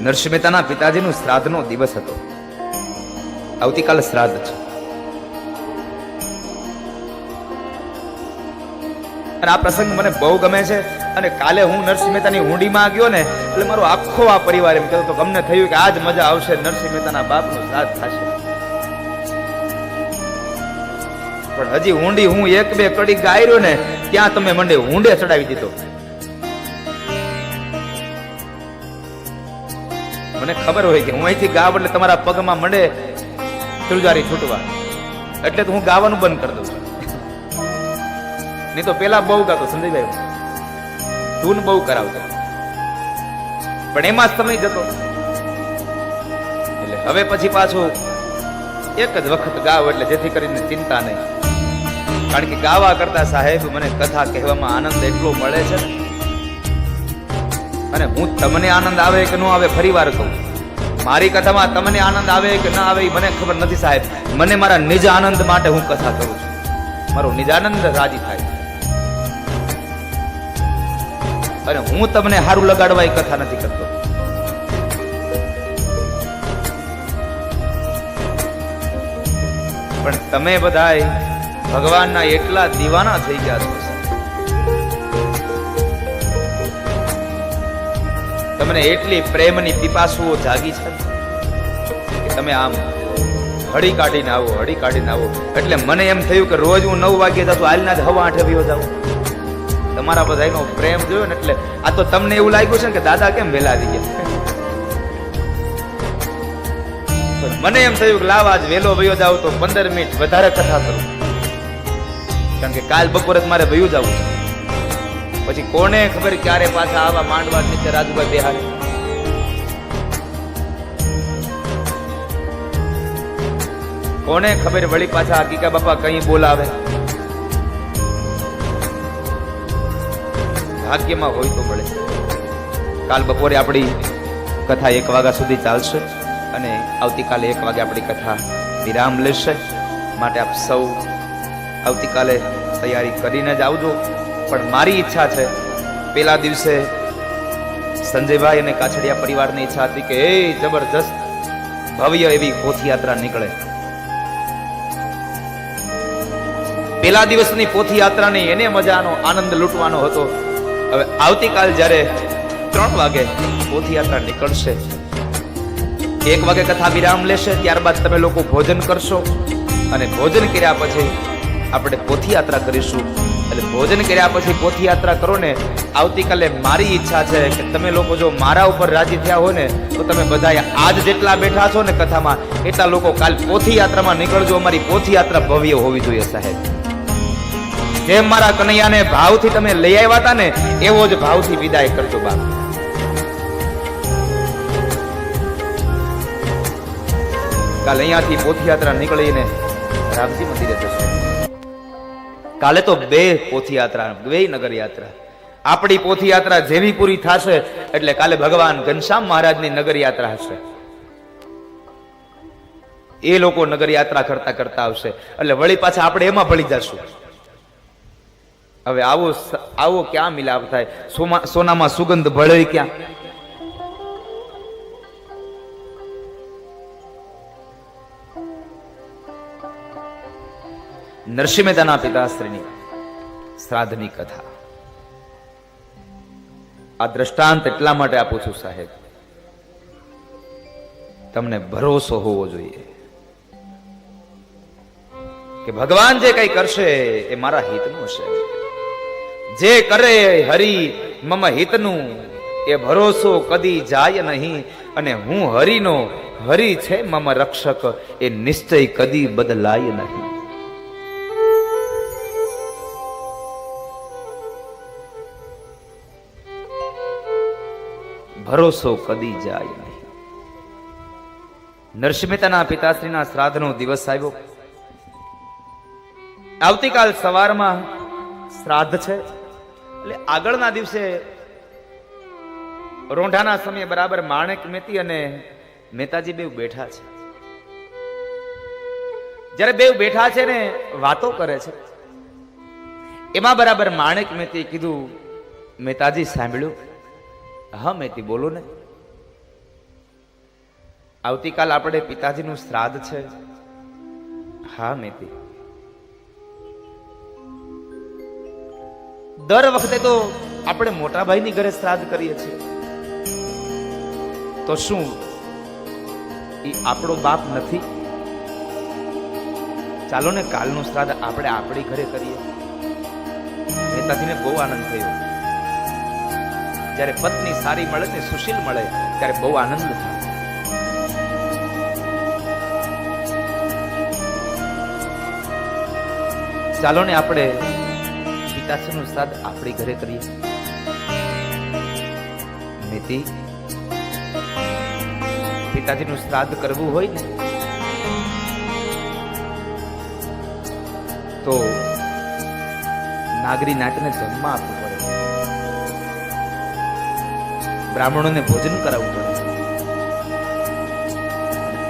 નરસિંહ મહેતાના પિતાજીનું શ્રાદ્ધનો દિવસ હતો. આવતીકાલે શ્રાદ્ધ છે. અને આ પ્રસંગ મને બહુ ગમે છે. અને કાલે હું નરસિંહ મહેતાની હુંડીમાં ગયો ને એટલે મારો આખો આ પરિવાર એમ કહેતો, અમને થયું કે આજ મજા આવશે, નરસિંહ મહેતાના બાપનું શ્રાદ્ધ થશે. પણ હજી હુંડી હું એક બે કડી ગાયર્યો ને ત્યાં તમે મંડે હુંડે ચડાવી દીધો. મને ખબર હોય કે હું અહીંથી ગાવ એટલે તમારા પગમાં મંડે ત્રુજારી છૂટવા, એટલે તો હું ગાવાનું બંધ કરી દઉં છું. નહીં તો પેલા બહુ ગાતો સંજયભાઈ, ધૂન બહુ કરાવતો, પણ એમાં જ સમય જતો. એટલે હવે પછી પાછું એક જ વખત ગાવ એટલે જેથી કરીને ચિંતા નહીં. કારણ કે ગાવા કરતા સાહેબ મને કથા કહેવામાં આનંદ એટલો મળે છે ને. અને હું તમને આનંદ આવે કે ન આવે ફરી વાર કહું, મારી કથામાં તમને આનંદ આવે કે ન આવે મને ખબર નથી સાહેબ. મને મારા નિજ આનંદ માટે હું કથા કરું છું. મારો નિજાનંદ રાજી થાય. અને હું તમને હારું લગાડવા એ કથા નથી કરતો. પણ તમે બધાય ભગવાનના એટલા દીવાના થઈ ગયા છો, તમને એટલી પ્રેમની પીપાસુઓ જાગી છે કે તમે આમ હળી કાઢીને આવો, હળી કાઢીને આવો. એટલે મને એમ થયું કે રોજ હું 9 વાગે જતો, હાલના જ 8:15 વિયો જાઉં. તમારા બધાનો પ્રેમ જોયો ને એટલે આ તો તમને એવું લાગ્યું છે કે દાદા કેમ વહેલા આવી ગયા. મને એમ થયું કે લાવ આજ વહેલો વયો જાવ તો 15 મિનિટ વધારે કથા કરું. કારણ કે કાલ બપોરે મારે વયું જવું છે. પછી કોને ખબર ક્યારે પાછા આવા માંડવા નીચે રાજુભાઈ બેહારે. કોને ખબર વળી પાછા હકીકા બાપા કઈ બોલાવે. ભાગ્યમાં હોય તો મળે. કાલ બપોરે આપણી કથા 1 વાગ્યા સુધી ચાલશે અને આવતીકાલે 1 વાગે આપણી કથા વિરામ લેશે. માટે આપ સૌ આવતીકાલે તૈયારી કરીને જ આવજો. પણ મારી ઈચ્છા છે, પેલા દિવસે સંજયભાઈ અને કાછડિયા પરિવારની ઈચ્છા હતી કે એ જબરજસ્ત ભવ્ય એવી પોથયાત્રા નીકળે. પેલા દિવસની પોથયાત્રાની એને મજાનો આનંદ લૂંટવાનો હતો. હવે આવતીકાલ જ્યારે 3 વાગે પોથયાત્રા નીકળશે, 1 વાગે કથા વિરામ લેશે, ત્યારબાદ તમે લોકો ભોજન કરશો અને ભોજન કર્યા પછી આપણે પોથયાત્રા કરીશું. એટલે ભોજન કર્યા પછી પોથયાત્રા કરો ને, આવતીકાલે મારી ઈચ્છા છે કે તમે લોકો જો મારા ઉપર રાજી થયા હોય ને તો તમે બધા આજ જેટલા બેઠા છો ને કથામાં એટલા લોકો કાલ પોથયાત્રામાં નીકળજો. અમારી પોથયાત્રા ભવ્ય હોવી જોઈએ સાહેબ. જેમ મારા કનૈયાને ભાવથી તમે લઈ આવ્યા હતા ને એવો જ ભાવથી વિદાય કરજો બાપ. કાલે અહીંયાથી પોથયાત્રા નીકળીને રામજી મંદિરે જશે. કાલે તો 2 પોથયાત્રા, 2 નગર યાત્રા. આપણી પોથયાત્રા જેવી પૂરી થશે એટલે કાલે ભગવાન ઘનશ્યામ મહારાજની નગર યાત્રા હશે. એ લોકો નગર યાત્રા કરતા કરતા આવશે એટલે વળી પાછા આપણે એમાં ભળી જશું. હવે આવો ક્યાં મિલાપ થાય? સોનામાં સુગંધ ભળે ક્યાં? નરસિંહ મહેતાના પિતાશ્રીની શ્રાદ્ધની કથા. આ દ્રષ્ટાંત એટલા માટે આપું છું સાહેબ, તમને ભરોસો હોવો જોઈએ કે ભગવાન જે કઈ કરશે એ મારા હિતનું હશે. જે કરે હરિ મમ હિતનું એ ભરોસો કદી જાય નહીં. અને હું હરિનો, હરિ છે મમ રક્ષક, એ નિશ્ચય કદી બદલાય નહીં. ભરોસો કદી જાય નહીં. નરસિંહ મહેતાના પિતાશ્રીના શ્રાદ્ધનો દિવસ આવ્યો. આવતીકાલ સવારમાં શ્રાદ્ધ છે એટલે આગળના દિવસે રોંઢાના સમયે બરાબર માણેક મેતી અને મહેતાજી બેવ બેઠા છે. જ્યારે બેવ બેઠા છે ને વાતો કરે છે, એમાં બરાબર માણેક મેતી કીધું, મહેતાજી સાંભળ્યું? હા મેતી બોલો ને. આવતીકાલ આપણે પિતાજીનું શ્રાદ્ધ છે. હા મેતી, દર વખતે તો આપણે મોટા ભાઈની ઘરે શ્રાદ્ધ કરીએ છીએ, તો શું એ આપણો બાપ નથી? ચાલો ને કાલનું શ્રાદ્ધ આપણે આપણી ઘરે કરીએ. મહેતાજીને બહુ આનંદ થયો. જ્યારે પત્ની સારી મળે ને સુશીલ મળે ત્યારે બહુ આનંદ થાય. ચાલો ને આપણે પિતાશ્રીનું શ્રાદ્ધ આપણી ઘરે કરીએ. મેતી, પિતાજીનું શ્રાદ્ધ કરવું હોય ને તો નાગરી નાટને જમવા આપવું પડે, બ્રાહ્મણોને ભોજન કરાવવું પડે.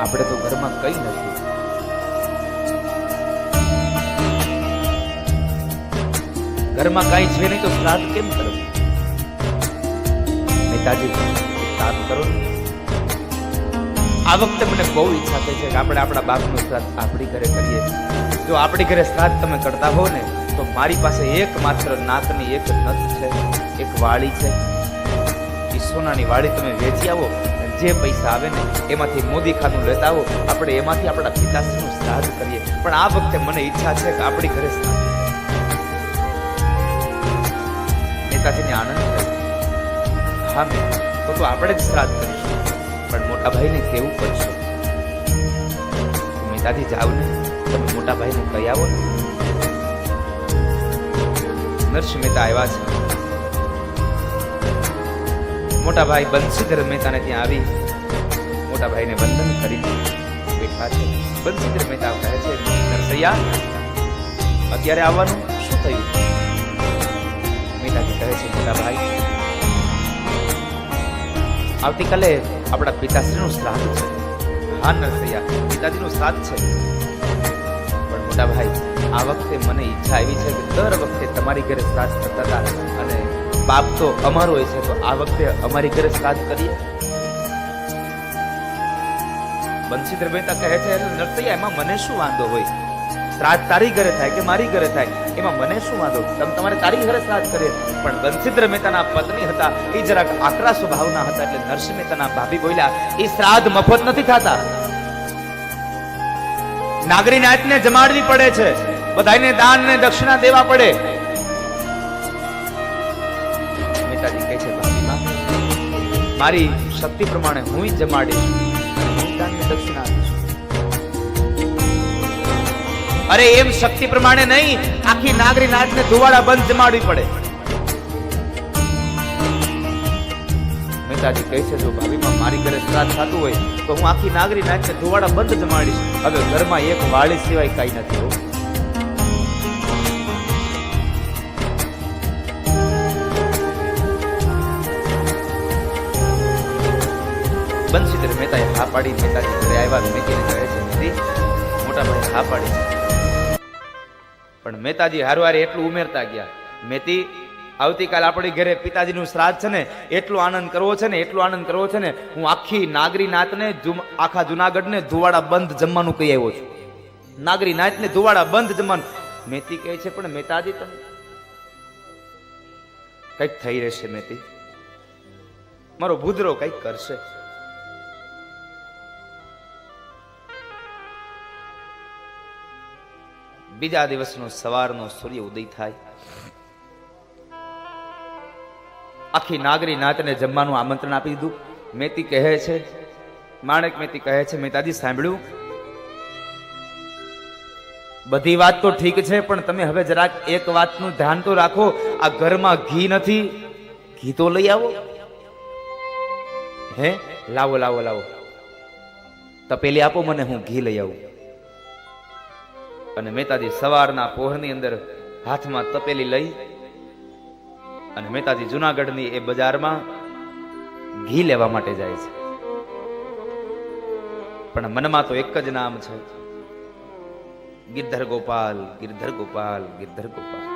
આપણે તો ઘરમાં કઈ નથી. ઘરમાં કઈ છે નહીં તો શ્રાદ્ધ કેમ કરવું? નેતાજી શ્રાદ્ધ કરો. આ વખતે મને બહુ ઈચ્છા થઈ છે કે આપણે આપણા બાપનું શ્રાદ્ધ આપણી ઘરે કરીએ. જો આપણી ઘરે શ્રાદ્ધ તમે કરતા હો ને તો મારી પાસે એકમાત્ર નાકની એક નથ છે, એક વાળી છે. એ સોનાની વાળી તમે વેચી આવો, જે પૈસા આવે ને એમાંથી મોદી ખાનું લેતા આવો, આપણે એમાંથી આપણા પિતાશ્રીનું શ્રાદ્ધ કરીએ. પણ આ વખતે મને ઈચ્છા છે કે આપણી ઘરે શ્રાદ્ધ. નેતાજીને આનંદ થયો. હા મેં તો આપણે જ શ્રાદ્ધ કરીશું, પણ મોટા ભાઈને કેવું પડશે. મહેતાજી જાવ ને, તમે મોટા ભાઈને કહી આવો ને. નરસિંહ મહેતા આવ્યા છે. મોટા ભાઈ બંસીધર મહેતાને ત્યાં આવી મોટા ભાઈને વંદન કરી બેઠા છે. બંસીધર મહેતા કહે છે, નરસૈયા અત્યારે આવવાનું શું થયું? મહેતાજી કહે છે, મોટા ભાઈ આવતીકાલે આપણા પિતાશ્રીનું શ્રાદ્ધ છે. હા નરસૈયા, પિતાજીનું શ્રાદ્ધ છે. પણ મોટા ભાઈ આ વખતે મને ઈચ્છા આવી છે કે દર વખતે તમારી ઘરે શ્રાદ્ધ કરતા હતા અને બાપ તો અમારો હોય છે, તો આ વખતે અમારી ઘરે શ્રાદ્ધ કરીએ. બંસીધર મહેતા કહે છે, નરસૈયા એમાં મને શું વાંધો હોય? શ્રાદ્ધ તારી ઘરે થાય કે મારી ઘરે થાય એમાં મને શું વાંધો? તમારે તારી ઘરે શ્રાદ્ધ કરીએ. પણ બંસીધર મહેતાના પત્ની હતા, એ જરાક આકરા સ્વભાવના હતા, એટલે નરસિંહ મહેતાના ભાભી બોલ્યા, એ શ્રાદ્ધ મફત નથી થતા, નાગરી નાયતને જમાડવી પડે છે, બધાને દાન ને દક્ષિણા દેવા પડે. મહેતાજી કહે છે, ભાભીમાં મારી શક્તિ પ્રમાણે હું જમાડીશ, હું દાન ને દક્ષિણા આપીશ. અરે એમ શક્તિ પ્રમાણે નહીં, આખી નાગરી નાયતને ધુવાડા બંધ જમાડવી પડે. મહેતાજી કહે છે, જો ભાભીમાં મારી ઘરે શ્રાદ્ધ થતું હોય તો હું આખી નાગરી નાયતને ધુવાડા બંધ જમાડીશ. હવે ઘરમાં એક વાળી સિવાય કઈ નથી હો. બંસીધર મહેતાએ હા પાડી. મહેતાજી ઘરે આવ્યા. મેતીને કહે છે, મેતી મોટા ભાઈ હા પાડી. પણ મહેતાજી હારવારે એટલું ઉમેરતા ગયા, મેતી આવતીકાલ આપણી ઘરે પિતાજીનું શ્રાદ્ધ છે ને, એટલો આનંદ કરવો છે ને, એટલો આનંદ કરવો છે ને, હું આખી નાગરી નાતને આખા જુનાગઢને ધુવાડા બંધ જમવાનું કહી આવ્યો છું. નાગરી નાતને ધુવાડા બંધ જમવાનું. મેતી કહે છે, પણ મહેતાજી તમે કઈક થઈ રહેશે. મેતી મારો ભૂદરો કઈક કરશે. બીજા દિવસનો સવારનો સૂર્ય ઉદય થાય. આખી નાગરી નાતને જમવાનું આમંત્રણ આપી દીધું. મેતી કહે છે, માણેક મેતી કહે છે, મહેતાજી સાંભળ્યું, બધી વાત તો ઠીક છે, પણ તમે હવે જરાક એક વાતનું ધ્યાન તો રાખો, આ ઘરમાં ઘી નથી, ઘી તો લઈ આવો. હે લાવો લાવો લાવો, તપેલી આપો મને, હું ઘી લઈ આવું. અને મહેતાજી સવારના પોહરની અંદર હાથમાં તપેલી લઈ અને મહેતાજી જુનાગઢની એ બજારમાં ઘી લેવા માટે જાય છે. પણ મનમાં તો એક જ નામ છે, ગિરધર ગોપાલ, ગિરધર ગોપાલ, ગિરધર ગોપાલ.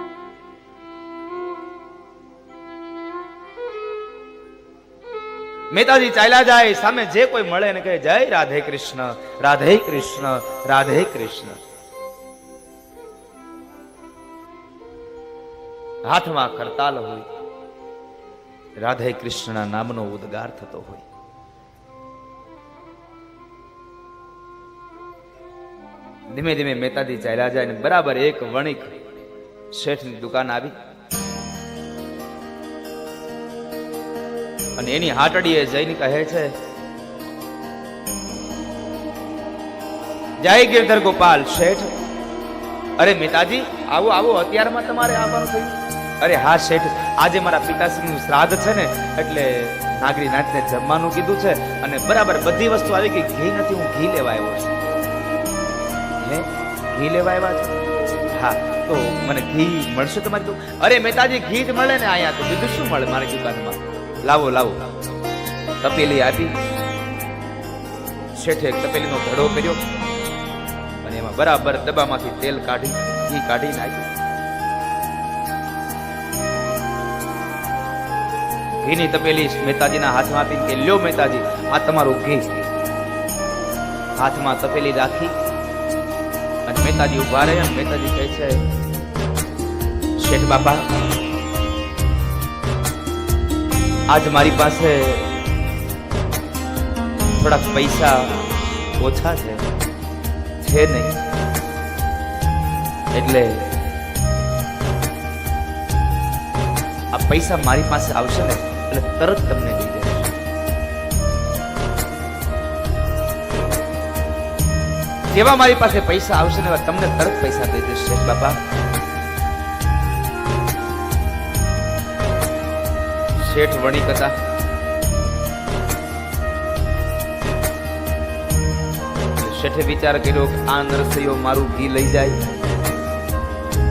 મહેતાજી ચાલ્યા જાય, સામે જે કોઈ મળે ને કહે જય રાધે કૃષ્ણ, રાધે કૃષ્ણ, રાધે કૃષ્ણ. હાથમાં કરતાલ હોય, રાધે કૃષ્ણના નામનો ઉદ્ગાર થતો હોય. ધીમે ધીમે મહેતાજી ચાલ્યા જાય ને બરાબર એક વણિક શેઠની દુકાન આવી અને એની હાટડીએ જઈને કહે છે જય ગિરધર ગોપાલ શેઠ. અરે મહેતાજી આવો આવો, અત્યારમાં તમારે આવવાનું થયું? અરે હા શેઠ, આજે મારા પિતાશ્રીનું શ્રાદ્ધ છે ને એટલે નાગરી નાથને જમવાનું કીધું છે અને બરાબર બધી વસ્તુ આવી ગઈ. ઘી નથી, હું ઘી લેવા આવ્યો છું. હે, ઘી લેવા આવ્યા છો? હા, તો મને ઘી મળશે તમારી દુકાન? અરે મહેતાજી ઘી જ મળે ને અહીંયા, તો બીજું શું મળે મારી દુકાનમાં? લાવો લાવો. તપેલી આપી. શેઠે તપેલીનો ઘડો કર્યો અને એમાં બરાબર ડબ્બામાંથી તેલ કાઢી ઘી કાઢી નાખ્યું. ઘીની તપેલી મહેતાજીના હાથમાં આપીને કે લ્યો મહેતાજી, આ તમારું ઘી. હાથમાં તપેલી રાખી અને મહેતાજી ઉભા રહે અને મહેતાજી કહે છે શેઠ બાપા, આજ મારી પાસે થોડાક પૈસા ઓછા છે નહીં, એટલે આ પૈસા મારી પાસે આવશે ને એટલે તરત તમને દઈ દઈશ. જેવા મારી પાસે પૈસા આવશે ને તમને તરત પૈસા દઈ દઈશ શેઠ બાપા. શેઠ વણિક હતા. શેઠે વિચાર કર્યો કે આ નરસૈયો મારું ઘી લઈ જાય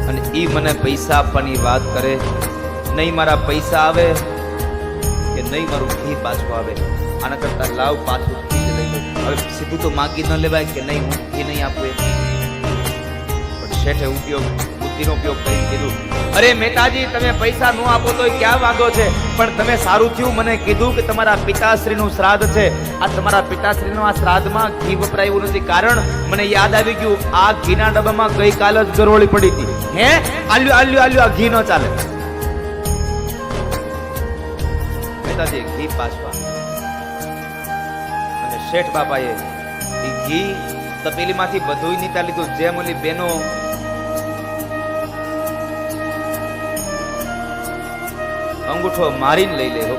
અને ઈ મને પૈસા આપવાની વાત કરે, નહીં મારા પૈસા આવે કે નહીં મારું ઘી પાછું આવે. આના કરતા લાવ પાછું ઘી જ લઈ લો. હવે સીધું તો માગી ન લેવાય કે નહીં હું ઘી નહીં આપું. પણ શેઠે બુદ્ધિનો ઉપયોગ કરી કીધું અરે મહેતાજી, તમે પૈસા ન આપો તો ક્યાં વાંધો છે, પણ તમે સારું થયું મને કીધું કે તમારા પિતાશ્રીનું શ્રાદ્ધ છે. આ તમારા પિતાશ્રીનું આ શ્રાદ્ધમાં ઘી વપરાયું નથી, કારણ મને યાદ આવી ગયું આ ઘીના ડબ્બામાં ગઈકાલ જ ગરોળી પડી હતી. હે આલ્યું આલ્યું આલ્યું, આ ઘી ન ચાલે. મહેતાજી ઘી પાછવા અને શેઠ બાપાએ ઘી તપેલીમાંથી બધું નીતા લીધું. જેમ ઓલી બેનો અંગૂઠો મારીને લઈ લે હો,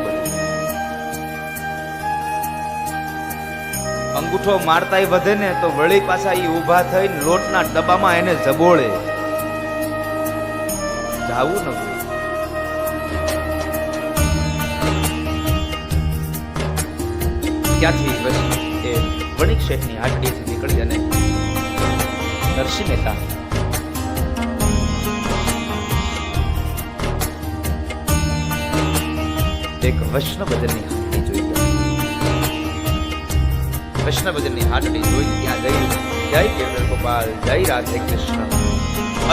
અંગૂઠો મારતા વધે ને તો વળી પાછા ઈ ઊભા થઈને લોટના ડબ્બામાં એને જબોળે. જાવું ન હોય. ત્યાંથી એ વણિક શેઠની હાટડીથી નીકળી અને નરસિંહ મહેતા એક વૈષ્ણવજનની હાટડી જોઈ ગયા. વૈષ્ણવજનની હાટડી જોઈ ત્યાં જઈ જય ગિરધર ગોપાલ, જય રાધે કૃષ્ણ.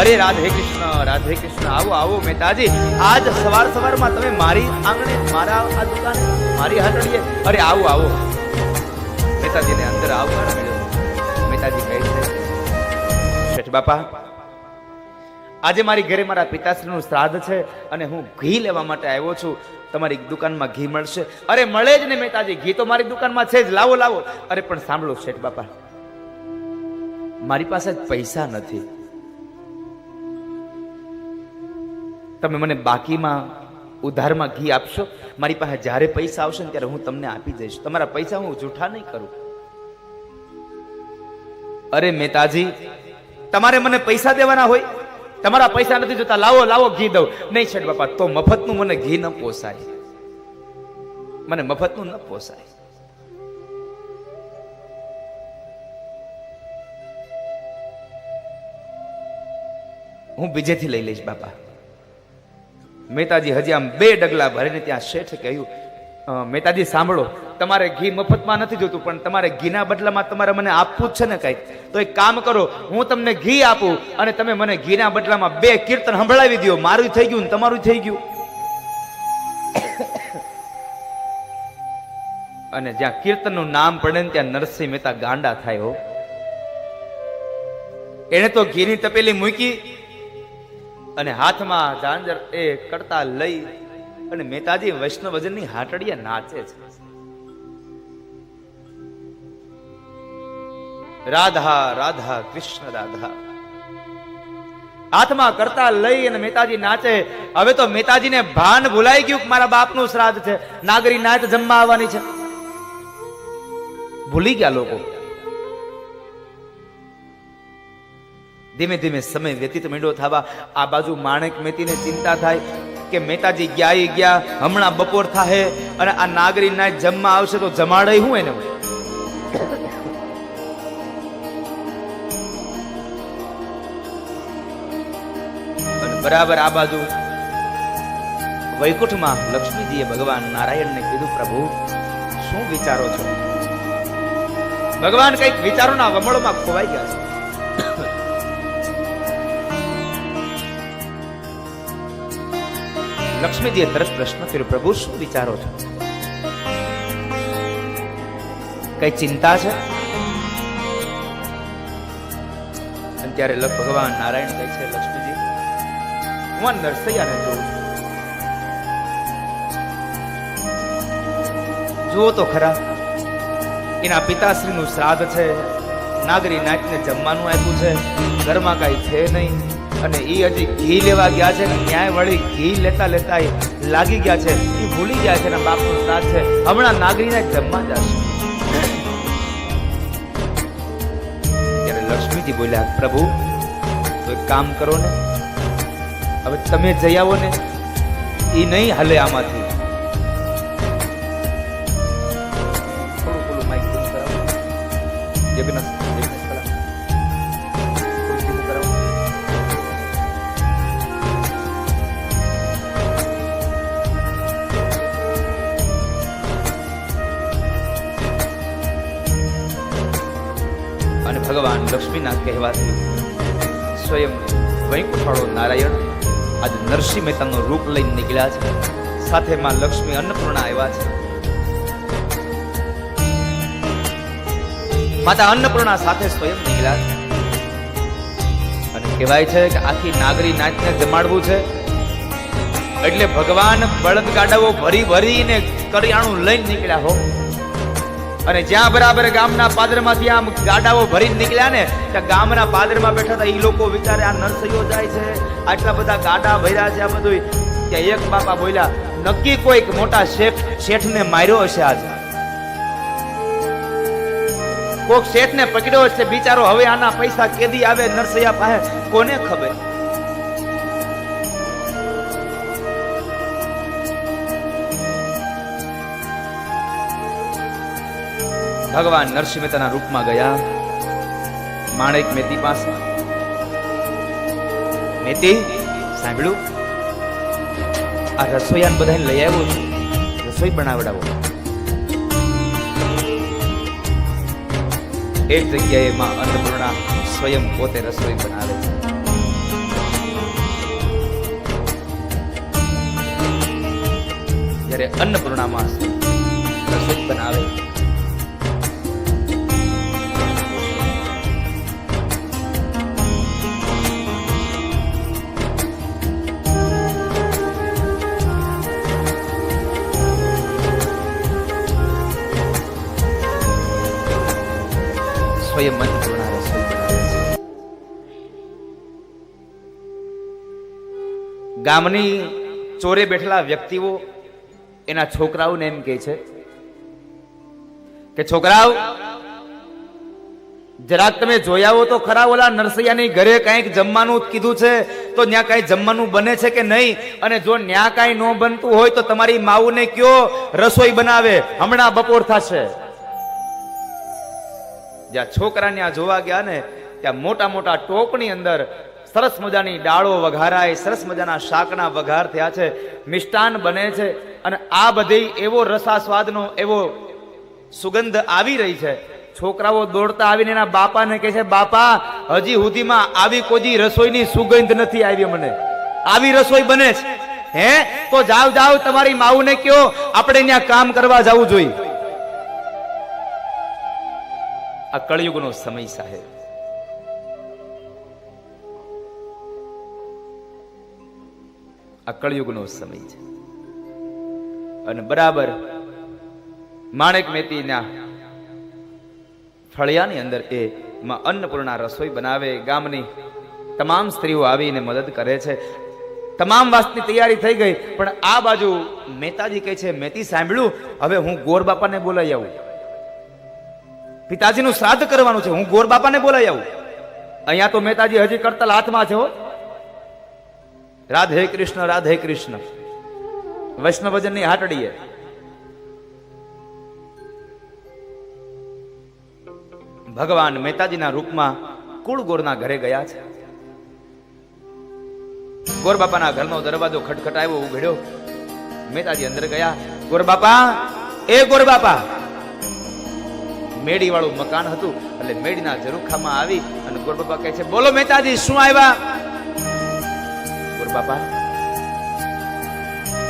અરે રાધે કૃષ્ણ, રાધે કૃષ્ણ. આવો આવો મહેતાજી, આજ સવાર સવારમાં તમે મારી આંગણે, મારા આ દુકાને, મારી હાટડીએ. અરે આવો આવો. મહેતાજીને અંદર આવકાર મળ્યો. મહેતાજી કહે છે શેઠ બાપા, આજે મારી ઘરે મારા પિતાશ્રીનું શ્રાદ્ધ છે અને હું ઘી લેવા માટે આવ્યો છું. તમારી દુકાનમાં ઘી મળશે? અરે મળે જ ને મહેતાજી, ઘી તો મારી દુકાનમાં છે જ, લાવો લાવો. અરે પણ સાંભળો શેઠ બાપા, મારી પાસે પૈસા નથી. તમે મને બાકીમાં ઉધારમાં ઘી આપશો? મારી પાસે જ્યારે પૈસા આવશે ને ત્યારે હું તમને આપી દઈશ. તમારા પૈસા હું જૂઠા નહીં કરું. અરે મહેતાજી, તમારે મને પૈસા દેવાના હોય? તમારા પૈસા નથી જોતા, લાવો લાવો ઘી દઉં. નહીં શેઠ બાપા, તો મફતનું મને ઘી ન પોસાય. મને મફતનું ન પોસાય. હું બીજેથી લઈ લઈશ બાપા. મહેતાજી હજી આમ 2 ડગલા ભરીને ત્યાં શેઠે કહ્યું મહેતાજી સાંભળો, તમારે ઘી મફતમાં નથી જોતું, પણ તમારે ઘીના બદલામાં તમારે મને આપવું જ છે ને કંઈક. તો એક કામ કરો, હું તમને ઘી આપું અને તમે મને ઘીના બદલામાં 2 કીર્તન સંભળાવી દો. મારું થઈ ગયું ને તમારું થઈ ગયું. અને જ્યાં કીર્તનનું નામ પડે ને ત્યાં નરસિંહ મહેતા ગાંડા થાય હો. એને તો ઘીની તપેલી મૂકી અને હાથમાં ઝાંઝર એ કરતા લઈ અને મહેતાજી વૈષ્ણવજનની હાટડીએ નાચે છે. રાધા રાધા કૃષ્ણ રાધા હાથમાં કરતા લઈ અને મહેતાજી નાચે. હવે તો મહેતાજીને ભાન ભૂલાઈ ગયું કે મારા બાપનું શ્રાદ્ધ છે, નાગરી નાચ જમવા આવવાની છે. ભૂલી ગયા લોકો. ધીમે ધીમે સમય વ્યતીત માંડ્યો થવા. આ બાજુ માણેક મહેતીને ચિંતા થાય કે મહેતાજી ગયા હમણાં બપોર થાય અને આ નાગરી નાચ જમવા આવશે તો જમાડે હું એને. બરાબર આ બાજુ વૈકુંઠમાં લક્ષ્મીજીએ ભગવાન નારાયણને કીધું, પ્રભુ શું વિચારો છો? ભગવાન કઈક વિચારોના વમળમાં ખોવાઈ ગયા છે. લક્ષ્મીજીએ તરત પ્રશ્ન કર્યો, પ્રભુ શું વિચારો છો? કઈ ચિંતા છે? અને ત્યારે ભગવાન નારાયણ કહે છે, લક્ષ્મીજી હું નરસૈયાને જોઉં છું. જુઓ તો ખરા, એના પિતાશ્રીનું શ્રાદ્ધ છે, નાગરી નાચને જમવાનું આપ્યું છે, ઘરમાં કઈ છે નહીં, અને એ હજી ઘી લેવા ગયા છે. ન્યાય વળી ઘી લેતા લેતા લાગી ગયા છે, એ ભૂલી ગયા છે એના બાપનું શ્રાદ્ધ છે, હમણાં નાગરીને જમવા જશે. ત્યારે લક્ષ્મીજી બોલ્યા, પ્રભુ તો એક કામ કરો ને, હવે તમે જઈ આવો ને, એ નહીં હાલે આમાંથી. થોડું માઇક બંધ કરાવો. અને ભગવાન લક્ષ્મીના કહેવાથી સ્વયં વૈકુંઠવાળો નારાયણ આજે નરસિંહ મહેતાનું રૂપ લઈને નીકળ્યા છે. સાથે માં લક્ષ્મી અન્નપૂર્ણા આવ્યા છે. માતા અન્નપૂર્ણા સાથે સ્વયં નીકળ્યા છે. અને કહેવાય છે કે આખી નાગરી નાચને જમાડવું છે એટલે ભગવાન બળદગાડાઓ ભરી ભરીને કરિયાણું લઈને નીકળ્યા હો. અને જ્યાં બરાબર ગામના પાદરમાંથી આમ ગાડાઓ ભરીને નીકળ્યા ને, ત્યાં ગામના પાદરમાં બેઠા હતા એ લોકો વિચારે આ નરસૈયો જાય છે, આટલા બધા ગાડા ભર્યા છે, આ બધું. ત્યાં એક બાપા બોલ્યા, નક્કી કોઈક મોટા શેઠને માર્યો હશે આજે, કોઈક શેઠને પકડ્યો હશે બિચારો. હવે આના પૈસા કેદી આવે નરસૈયા પાસે કોને ખબર. ભગવાન નરસિંહ મહેતાના રૂપમાં ગયા માણેક મહેતી પાસે. મહેતી સાંભળ્યું, આ રસોઈયાને બધાને લઈ આવ્યો છું, રસોઈ બનાવડાવો. એક જગ્યાએ માં અન્નપૂર્ણા સ્વયં પોતે રસોઈ બનાવે છે. જ્યારે અન્નપૂર્ણામાં રસોઈ બનાવે, સ્વયં અન્નપૂર્ણા રસોઈ બનાવે છે. ગામની ચોરે બેઠેલા વ્યક્તિઓ એના છોકરાઓને એમ કહે છે કે છોકરાઓ જરાક તમે જોયા હો તો ખરા, ઓલા નરસૈયાની ઘરે કઈક જમવાનું કીધું છે તો ત્યાં કઈ જમવાનું બને છે કે નહીં? અને જો ત્યાં કઈ ન બનતું હોય તો તમારી માવુને કયો રસોઈ બનાવે, હમણાં બપોર થશે. જ્યાં છોકરા ત્યાં જોવા ગયા ને, ત્યાં મોટા મોટા ટોપની અંદર સરસ મજાની ડાળો વઘારાય, સરસ મજાના શાકના વઘાર થયા છે, મિષ્ટાન બને છે. અને આ બધી એવો રસાસ્વાદનો એવો સુગંધ આવી રહી છે. છોકરાઓ દોડતા આવીને એના બાપાને કહે છે, બાપા હજી સુધીમાં આવી કોઈ રસોઈની સુગંધ નથી આવી, મને આવી રસોઈ બને છે. હે તો જાવ જાવ તમારી માવુને કયો આપણે ત્યાં કામ કરવા જવું જોઈએ. આ કળયુગનો સમય સાહેબ. આ કળયુગનો સમય છે. અને બરાબર માણેક મહેતીના ફળિયાની અંદર એ માં અન્નપૂર્ણા રસોઈ બનાવે. ગામની તમામ સ્ત્રીઓ આવીને મદદ કરે છે. તમામ વાતની તૈયારી થઈ ગઈ, પણ આ બાજુ મહેતાજી કહે છે, મહેતી સાંભળ્યું, હવે હું ગોર બાપાને બોલાવી આવું. પિતાજીનું શ્રાદ્ધ કરવાનું છે, હું ગોર બાપાને બોલાવી આવું. અહીંયા તો મહેતાજી હજી કરતલ હાથમાં છે. રાધે કૃષ્ણ રાધે કૃષ્ણ વૈષ્ણવજનની હાટડીએ ભગવાન મહેતાજીના રૂપમાં કુળગોરના ઘરે ગયા છે. ગોર બાપાના ઘરનો દરવાજો ખટખટાવ્યો, ઉઘડ્યો. મહેતાજી અંદર ગયા. ગોર બાપા, એ ગોર બાપા. મેડી વાળું મકાન હતું, એટલે મેડીના ઝરૂખામાં આવી અને ગોર બાપા કહે છે, બોલો મહેતાજી, શું આવ્યા? ગોર બાપા,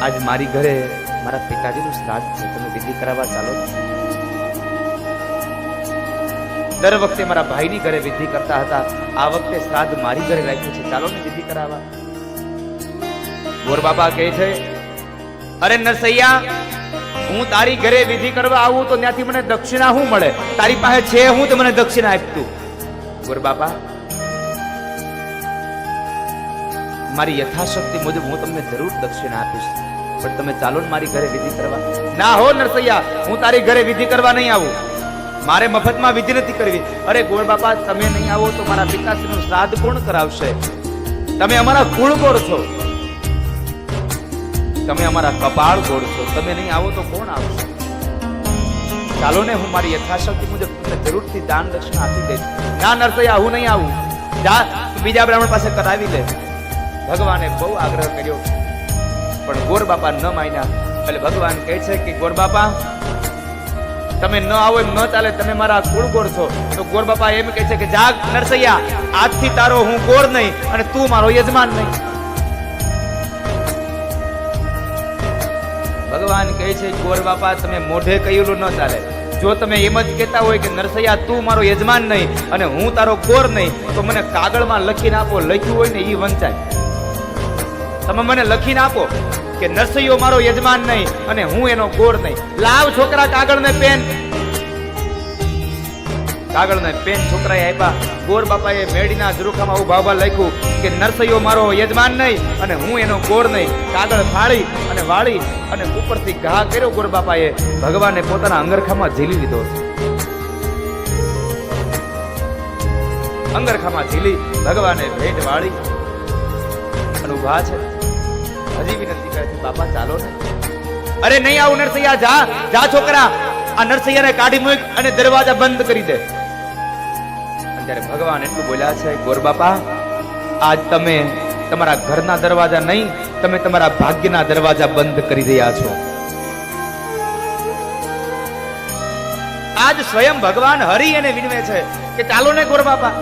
આજ મારી ઘરે મારા પિતાજીનું શ્રાદ્ધ છે, તમે વિધિ કરાવવા ચાલો. દર વખતે મારા ભાઈની ઘરે વિધિ કરતા હતા, આ વખતે શ્રાદ્ધ મારી ઘરે રાખ્યું છે, ચાલો ને વિધિ કરાવવા. ગોર બાપા કહે છે, અરે નરસૈયા, હું તારી ઘરે વિધિ કરવા આવું તો ત્યાંથી મને દક્ષિણા શું મળે? તારી પાસે છે હું તો મને દક્ષિણા આપતું. ગોર બાપા, મારી યથાશક્તિ મુજબ હું તમને જરૂર દક્ષિણા આપીશ, પણ તમે ચાલો ને મારી ઘરે વિધિ કરવા. ના હો નરસૈયા, હું તારી ઘરે વિધિ કરવા નહીં આવું, મારે મફતમાં વિધિ નથી કરવી. અરે ગોર બાપા, તમે નહીં આવો તો મારા પિતાશ્રીનું શ્રાદ્ધ કોણ કરાવશે? તમે અમારા કુળ ગોળ છો, તમે અમારા કપાળ ગોળ છો, તમે નહીં આવો તો કોણ આવશે? ચાલો ને, હું મારી યથાશક્તિ મુજબ તમને જરૂરથી દાન દક્ષિણા આપી દઈશ. ના નરસૈયા, હું નહીં આવું, જા બીજા બ્રાહ્મણ પાસે કરાવી લે. ભગવાને બહુ આગ્રહ કર્યો, પણ ગોર બાપા ન માન્યા. એટલે ભગવાન કહે છે કે ગોર બાપા, તમે ન આવો એમ ન ચાલે, તમે મારા કુળ ગોર છો. તો ગોર બાપા એમ કહે છે કે જાગ નરસૈયા, આજથી તારો હું ગોર નહીં અને તું મારો યજમાન નહીં. ભગવાન કહે છે, ગોર બાપા, તમે મોઢે કહેલું ન ચાલે. જો તમે એમ જ કહેતા હોય કે નરસૈયા તું મારો યજમાન નહીં અને હું તારો ગોર નહીં, તો મને કાગળમાં લખીને આપો. લખ્યું હોય ને એ વંચાય. તમે મને લખીને આપો કે નરસૈયો મારો યજમાન નહીં અને હું એનો ગોર નહીં. લાવ છોકરા કાગળ ને પેન. કાગળ ને પેન છોકરાએ આપ્યા. ગોર બાપાએ મેડીના ઝરૂખામાં ઉભા ઉભા લખ્યું કે નરસૈયો મારો યજમાન નહીં અને હું એનો ગોર નહીં. કાગળ ફાડી અને વાળી અને ઉપરથી ઘા કર્યો ગોર બાપાએ. ભગવાને પોતાના અંગરખામાં ઝીલી લીધો. અંગરખામાં ઝીલી ભગવાને ભેટ વાળી અને ઉભા છે. હજી વિનંતી કરે છે, બાપા ચાલો ને. અરે નહીં આવું નરસૈયા, જા જા છોકરા, આ નરસૈયાને કાઢી મૂક અને દરવાજા બંધ કરી દે. ત્યારે ભગવાન એટલું બોલ્યા છે, ગોર બાપા, આજ તમે તમારા ઘરના દરવાજા નહીં, તમે તમારા ભાગ્યના દરવાજા બંધ કરી રહ્યા છો. આજ સ્વયં ભગવાન હરી એને વિનવે છે કે ચાલો ને ગોર બાપા.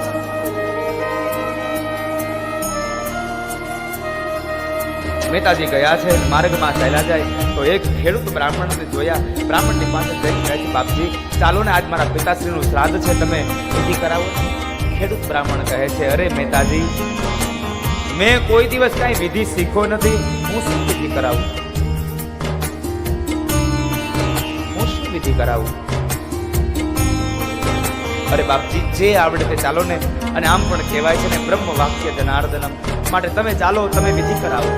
મહેતાજી ગયા છે, માર્ગમાં ચાલ્યા જાય તો એક ખેડૂત બ્રાહ્મણને જોયા. બ્રાહ્મણની પાસે જઈને કહે છે, બાપજી ચાલો ને, આજ મારા પિતાશ્રીનું શ્રાદ્ધ છે, તમે વિધિ કરાવો. ખેડૂત બ્રાહ્મણ કહે છે, અરે મહેતાજી, મેં કોઈ દિવસ કઈ વિધિ શીખો નથી, હું શું વિધિ કરાવું? હું શું વિધિ કરાવું? અરે બાપજી, જે આવડે તે ચાલો ને. અને આમ પણ કહેવાય છે ને, બ્રહ્મ વાક્ય જનાર્દનમ, માટે તમે ચાલો, તમે વિધિ કરાવો.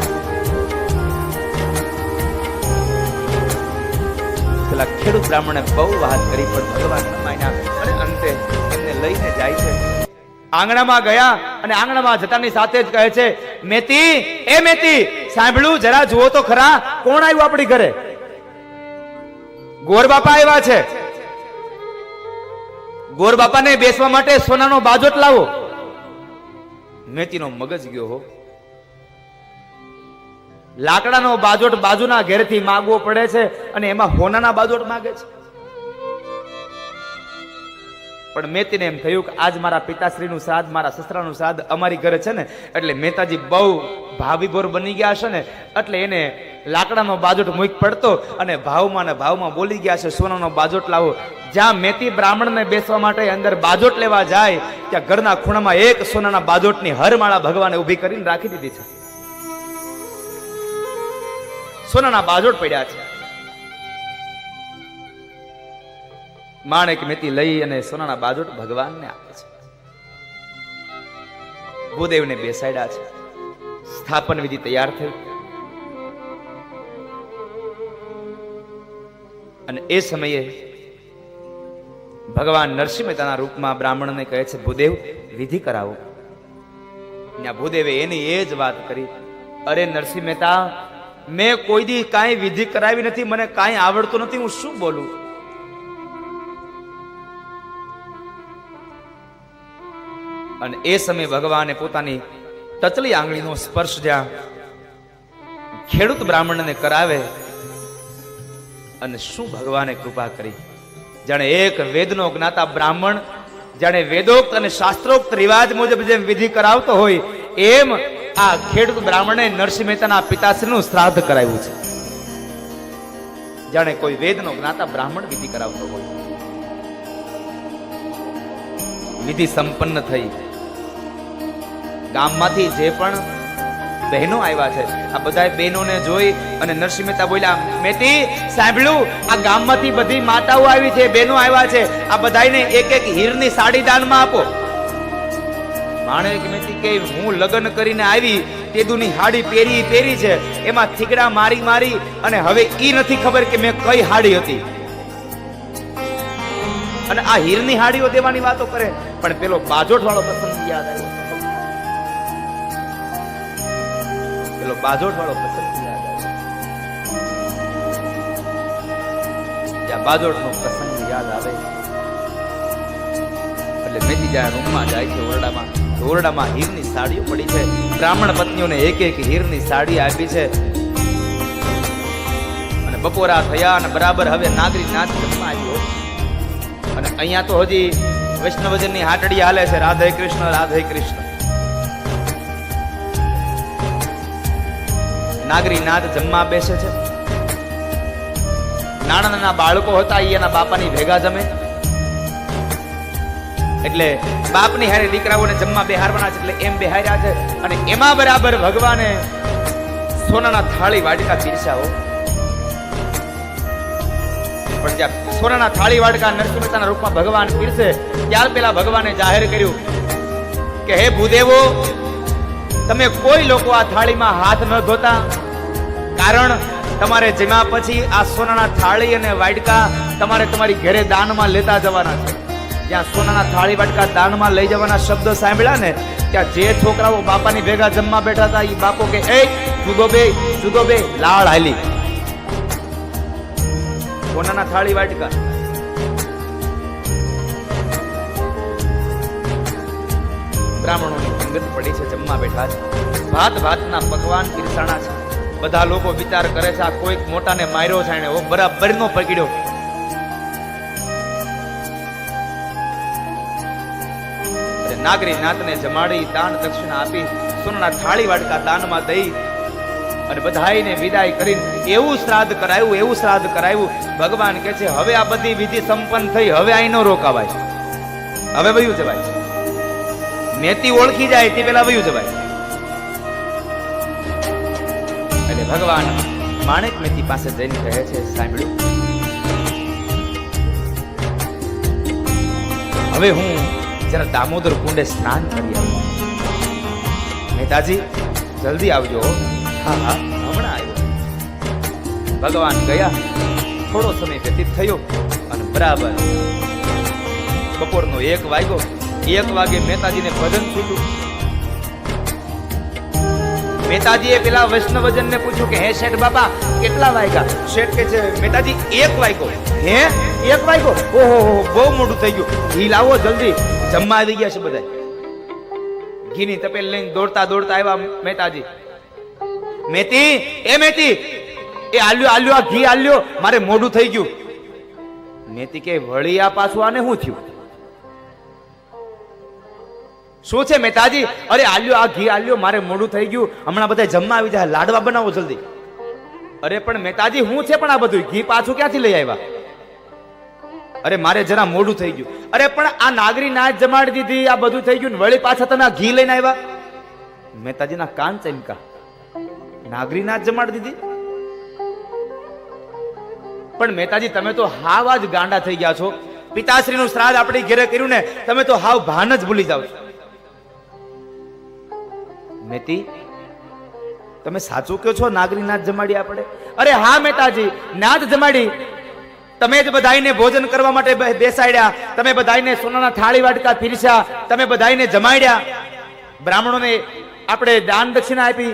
પેલા ખેડૂત બ્રાહ્મણે બહુ વાત કરી, પણ ભગવાન ન માન્યા અને અંતે એમને લઈને જાય છે. આંગણામાં ગયા અને આંગણામાં જતાની સાથે જ કહે છે, મેતી, એ મેતી, સાંભળ્યું, જરા જુઓ તો ખરા, કોણ આવ્યું આપણી ઘરે? ગોર બાપા આવ્યા છે. ગોર બાપાને બેસવા માટે સોનાનો બાજોટ લાવો. મેતીનો મગજ ગયો હો. લાકડાનો બાજોટ બાજુના ઘેરથી માંગવો પડે છે અને એમાં હોનાના બાજોટ માંગે છે. પણ મેતીને એમ થયું કે આજ મારા પિતાશ્રીનું શ્રાદ્ધ, મારા સસરાનું શ્રાદ્ધ અમારી ઘરે છે ને, એટલે મહેતાજી બહુ ભાવીભોર બની ગયા છે ને, એટલે એને લાકડાનો બાજોટ મૂક પડતો અને ભાવમાં ને ભાવમાં બોલી ગયા છે, સોનાનો બાજોટ લાવો. જ્યાં મેતી બ્રાહ્મણને બેસવા માટે અંદર બાજોટ લેવા જાય, ત્યાં ઘરના ખૂણામાં એક સોનાના બાજોટની હરમાળા ભગવાને ઊભી કરીને રાખી દીધી છે. સોનાના બાજોટ પડ્યા છે. માણેક મેતી લઈ અને સોનાના બાજોટ ભગવાનને આપે છે. ભૂદેવને બેસાડ્યા છે. સ્થાપન વિધિ તૈયાર થઈ અને એ સમયે ભગવાન નરસિંહ મહેતાના રૂપમાં બ્રાહ્મણને કહે છે, ભૂદેવ વિધિ કરાવો. ત્યાં ભૂદેવે એની એ જ વાત કરી, અરે નરસિંહ મહેતા, મેં કોઈ દી કાંઈ વિધિ કરાવી નથી, મને કાંઈ આવડતું નથી, હું શું બોલું? અને એ સમયે ભગવાને પોતાની ટચલી આંગળીનો સ્પર્શ જ્યાં ખેડૂત બ્રાહ્મણને કરાવે, અને શું ભગવાને કૃપા કરી. જાણે એક વેદનો જ્ઞાતા બ્રાહ્મણ જાણે વેદોક્ત અને શાસ્ત્રોક્ત રિવાજ મુજબ જેમ વિધિ કરાવતો હોય, એમ આ ખેડૂત બ્રાહ્મણે નરસિંહ મહેતાના પિતાશ્રીનું શ્રાદ્ધ કરાવ્યું છે. જાણે કોઈ વેદનો જ્ઞાતા બ્રાહ્મણ વિધિ કરાવતો હોય. વિધિ સંપન્ન થઈ. ગામમાંથી જે પણ બહેનો આવ્યા છે, આ બધા બહેનોને જોઈ અને નરસિંહ મહેતા બોલ્યા, મેતી સાંભળ્યું, આ ગામમાંથી બધી માતાઓ આવી છે, બહેનો આવ્યા છે, આ બધાને એક એક હીરની સાડી દાનમાં આપો. માણેક મેતી કે હું લગ્ન કરીને આવી તેદુની હાડી પહેરી છે, એમાં થીગડા મારી મારી અને હવે ઈ નથી ખબર કે મેં કઈ હાડી હતી. અને આ હીરની હાડીઓ દેવાની વાતો કરે, પણ પેલો બાજોટ વાળો પ્રસંગ યાદ આવ્યો. પેલો બાજોટ વાળો પ્રસંગ યાદ આવ્યો. જ્યાં બાજોટ નો પ્રસંગ યાદ આવે એટલે મેથી જ્યાં રૂમમાં જાય છે, ઓરડામાં હીરની સાડીઓ પડી છે. બ્રાહ્મણ પત્નીઓને એક એક હીરની સાડી આપી છે. અને બપોરા થયા અને બરાબર હવે નાગરી નાચ જમવા આવ્યો. અને અહીંયા તો હજી વૈષ્ણવજનની હાટડી હાલે છે, રાધે કૃષ્ણ રાધે કૃષ્ણ. નાગરી નાથ જમવા બેસે છે. નાના નાના બાળકો હતા, એના બાપાની ભેગા જમે. એટલે બાપની હારે દીકરાઓને જમવા બેહારવાના છે, એટલે એમ બેહાર્યા છે. અને એમાં બરાબર ભગવાને સોનાના થાળી વાડકા પીરસ્યા. પણ જ્યાં સોનાના થાળી વાડકા નરસિંહ મહેતાના રૂપમાં ભગવાન પીરસે, ત્યાર પેલા ભગવાને જાહેર કર્યું કે હે ભૂદેવો, તમે કોઈ લોકો આ થાળીમાં હાથ ન ધોતા, કારણ તમારે જમ્યા પછી આ સોનાના થાળી અને વાડકા તમારે તમારી ઘરે દાનમાં લેતા જવાના છે. જ્યાં સોનાના થાળી વાડકા દાનમાં લઈ જવાના શબ્દ સાંભળ્યા ને, ત્યાં જે છોકરાઓ બાપાની ભેગા જમવા બેઠા હતા, એ બાપો કે એ જુદો બે લાળ હાલી. સોનાના થાળી વાડકા બ્રાહ્મણોની સંગત પડી છે, જમવા બેઠા છે. ભાતના પકવાન પીરસાણા છે. બધા લોકો વિચાર કરે છે, આ કોઈક મોટાને માર્યો છે, એને બરાબર નો પકડ્યો. નાગરી નાથને જમાડી દાન દક્ષિણા આપી, સોનાના થાળી વાડકા દાનમાં દઈ અને બધાઈને વિદાય કરીને એવું શ્રાદ્ધ કરાયું. ભગવાન કહે છે, હવે આ બધી વિધિ સંપન્ન થઈ, હવે અહીં ન રોકાવાય, હવે વયું જવાય. મેતી ઓળખી જાય તે પેલા વયું જવાય. એટલે ભગવાન માણેક મેતી પાસે જઈને કહે છે, સાંભળ્યું, હવે હું જરા દામોદર કુંડે સ્નાન કરી આવું. મહેતાજી જલ્દી આવજો. હા હમણાં આવ્યો. ભગવાન ગયા. થોડો સમય વ્યતીત થયો અને બરાબર બપોરનો 1 વાગ્યો. 1 વાગે મહેતાજીને ભજન છૂટ્યું. મહેતાજીએ પેલા વૈષ્ણવજનને પૂછ્યું કે હે શેઠ બાપા કેટલા વાગ્યા? શેઠ કે છે, મહેતાજી 1 વાગ્યો. હે 1 વાગ્યો? ઓહો બહુ મોડું થઈ ગયું. ઘી લાવો જલ્દી, જમવા આવી ગયા છે બધા. ઘીની તપેલ લઈને દોડતા આવ્યા મહેતાજી. મેતી એ આલ્યો આ ઘી આલ્યો, મારે મોડું થઈ ગયું. મેતી કે વળી આ પાછું આને શું થયું? શું છે મહેતાજી? અરે આલ્યો, આ ઘી આલ્યો, મારે મોડું થઈ ગયું, હમણાં બધા જમવા આવી જાય, લાડવા બનાવો જલ્દી. અરે પણ મહેતાજી હું છે પણ આ બધું ઘી પાછું ક્યાંથી લઈ આવ્યા? અરે મારે જરા મોડું થઈ ગયું. અરે પણ આ નાગરી નાચ જમાડી દીધી, આ બધું થઈ ગયું, વળી પાછા તમે આ ઘી લઈને આવ્યા? મહેતાજીના કાન ચમકા. નાગરી નાચ જમાડી દીધી? પણ મહેતાજી તમે તો હાવ જ ગાંડા થઈ ગયા છો. પિતાશ્રીનું શ્રાદ્ધ આપણી ઘરે કર્યું ને, તમે તો હાવ ભાન જ ભૂલી જાવ છો. મહેતી, તમે સાચું કહો છો? નાગરી નાચ જમાડી આપણે? અરે હા મહેતાજી, નાચ જમાડી. તમે જ બધાઈને ભોજન કરવા માટે બેસાડ્યા, તમે બધાઈને સોનાના થાળી વાટકા પીરસ્યા, તમે બધાઈને જમાડ્યા, બ્રાહ્મણોને આપણે દાન દક્ષિણા આપી,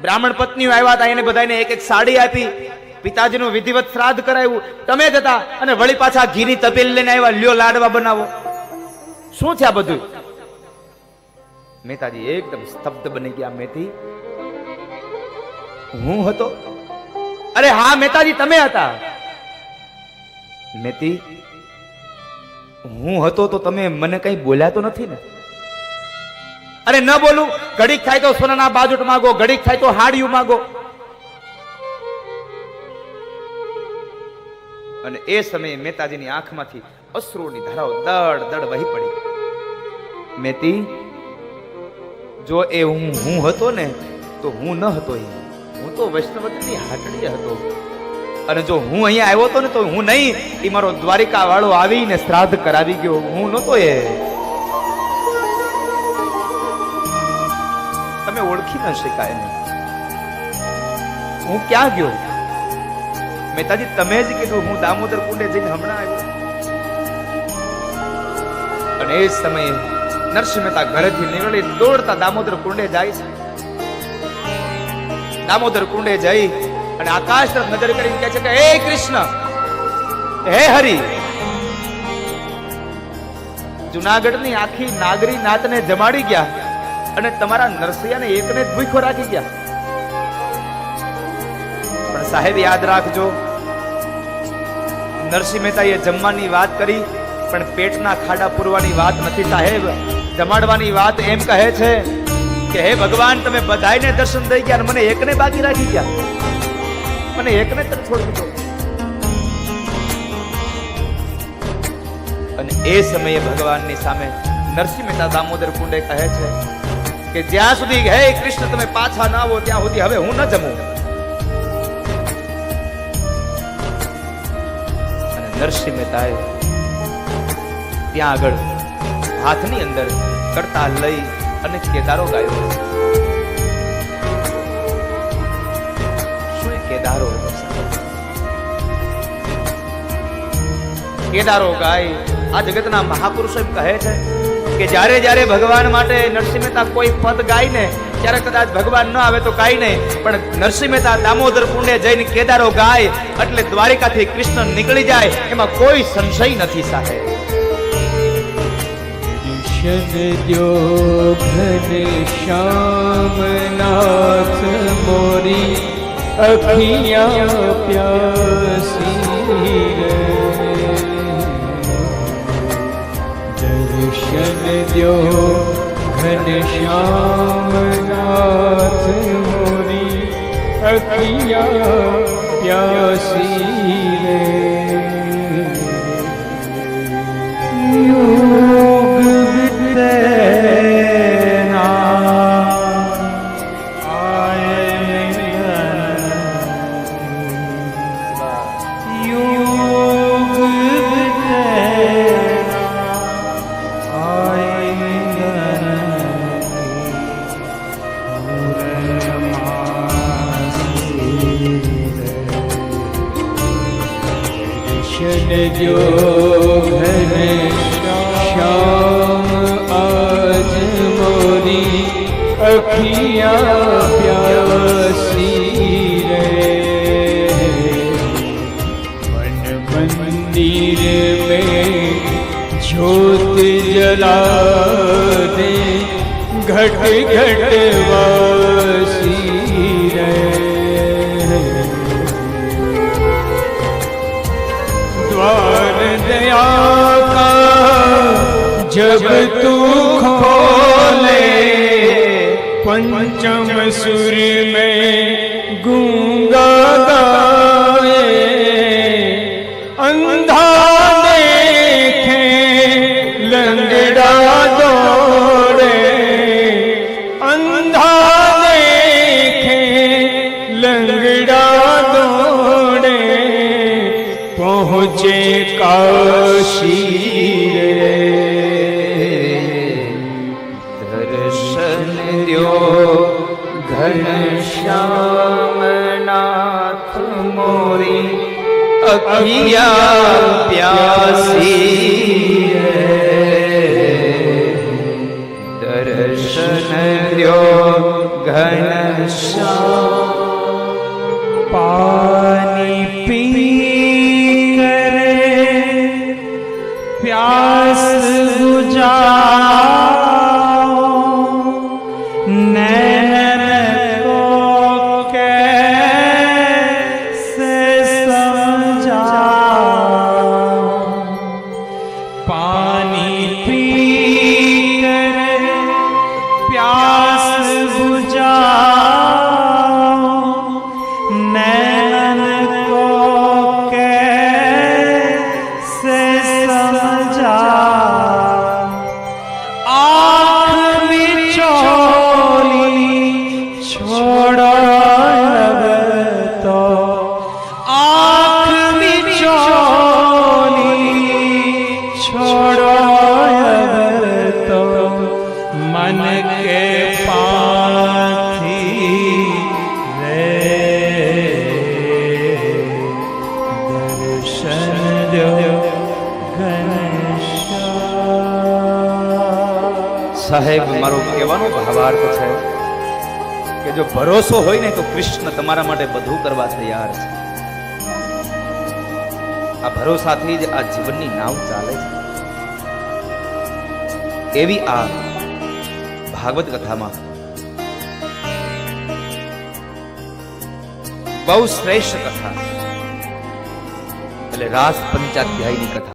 બ્રાહ્મણ પત્નીઓ આવ્યા હતા એને બધાઈને એક એક સાડી આપી, પિતાજીનું વિધિવત શ્રાદ્ધ કરાવ્યું, તમે જ હતા. અને વળી પાછા ઘીની તપેલી લઈને આવ્યા, લ્યો લાડવા બનાવો. શું છે આ બધું? મહેતાજી એકદમ સ્તબ્ધ બની ગયા. મહેતી, હું હતો? અરે હા મહેતાજી, તમે હતા. મહેતી, હું હતો તો તમે મને કઈ બોલ્યા તો નથી ને? અરે ન બોલું? ઘડીક થાય તો સોનાના બાજુટ માંગો, ઘડીક થાય તો હાડિયું માંગો. અને એ સમયે મહેતાજીની આંખમાંથી અશ્રુની ધારાઓ દડ દડ વહી પડી. મહેતી, જો એ હું હતો ને તો હું ન હતો. હું તો વૈષ્ણવતીની હાટડીએ હતો. અને જો હું અહીંયા આવ્યો હતો ને તો હું નહીં, એ મારો દ્વારિકા વાળો આવીને શ્રાદ્ધ કરાવી ગયો. હું નહોતો એ. તમે ઓળખી ન શકાય ને. હું ક્યાં ગયો? મહેતાજી તમે જ કીધું હું દામોદર કુંડે જઈને હમણાં આવ્યો. અને એ સમયે નરસિંહ મહેતા ઘરેથી નીકળી દોડતા દામોદર કુંડે જાય છે. દામોદર કુંડે જઈ અને આકાશ તરફ નજર કરીને કહે છે કે હે કૃષ્ણ, હે હરિ, જુનાગઢની આખી નાગરી નાતને જમાડી ગયા અને તમારા નરસિંહને એકને જ ભૂખો રાખી ગયા. પણ સાહેબ યાદ રાખજો, નરસિંહ મહેતાએ જમવાની વાત કરી પણ પેટના ખાડા પૂરવાની વાત નથી સાહેબ. જમાડવાની વાત એમ કહે છે કે હે ભગવાન, તમે બધાને દર્શન દઈ ગયા અને મને એકને બાકી રાખી ગયા. મને એકને તક છોડી દીધો. અને એ સમયે ભગવાનની સામે નરસિંહ મહેતા દામોદર કુંડે કહે છે કે જ્યાં સુધી હે કૃષ્ણ તમે પાછા ના આવો ત્યાં સુધી હવે હું ન જમું. અને નરસિંહ મહેતાએ ત્યાં આગળ હાથની અંદર કરતાલ લઈ અને કેદારો ગાયો. શું કેદારો? કેદારો ગાય આ જગતના મહાપુરુષો એમ કહે છે કે જ્યારે જ્યારે ભગવાન માટે નરસિંહ મહેતા કોઈ પદ ગાય ને ત્યારે કદાચ ભગવાન ન આવે તો કાંઈ નહીં, પણ નરસિંહ મહેતા દામોદર કુંડે જઈને કેદારો ગાય એટલે દ્વારિકાથી કૃષ્ણ નીકળી જાય એમાં કોઈ સંશય નથી સાહેબ. श्याम नाथ मोरी अखियाँ प्यासी दर्शन द्यो घन श्याम नाथ मोरी अखियाँ प्यासी रे. जो घन श्याम आज मोरी अखियाँ प्यासी रे. मन मंदिर में ज्योत जला दे घट घट वासी रे. द्वार दया का जब तू खोल पंचम सुर में गूंगा गाए, अंधा देखे लंगड़ा दौड़े, अंधा देखे लंगड़ा दौड़े, पहुँचे काशी रे। दर्शन द्यो घनश्याम नाथ मोरी, अखिया प्यासी रे। दर्शन द्यो घनश्याम। पानी पी करे प्यास बुझाओ, नैन को कैसे समझाओ। पानी पी करे प्यास बुझाओ, नैन को कैसे समझाओ। आँख बिचौली छोड़ो अब तो, आँख बिचौली छोड़ो अब तो, मन के पाथी रे। दर्शन दो घनश्याम। સાહેબ, મારો કહેવાનો ભાવાર્થ છે કે જો ભરોસો હોય ને તો કૃષ્ણ તમારા માટે બધું કરવા તૈયાર છે. આ ભરોસાથી જ આ જીવનની નાવ ચાલે છે. એવી આ ભાગવત કથામાં બહુ શ્રેષ્ઠ કથા એટલે રાસ પંચાધ્યાયની કથા.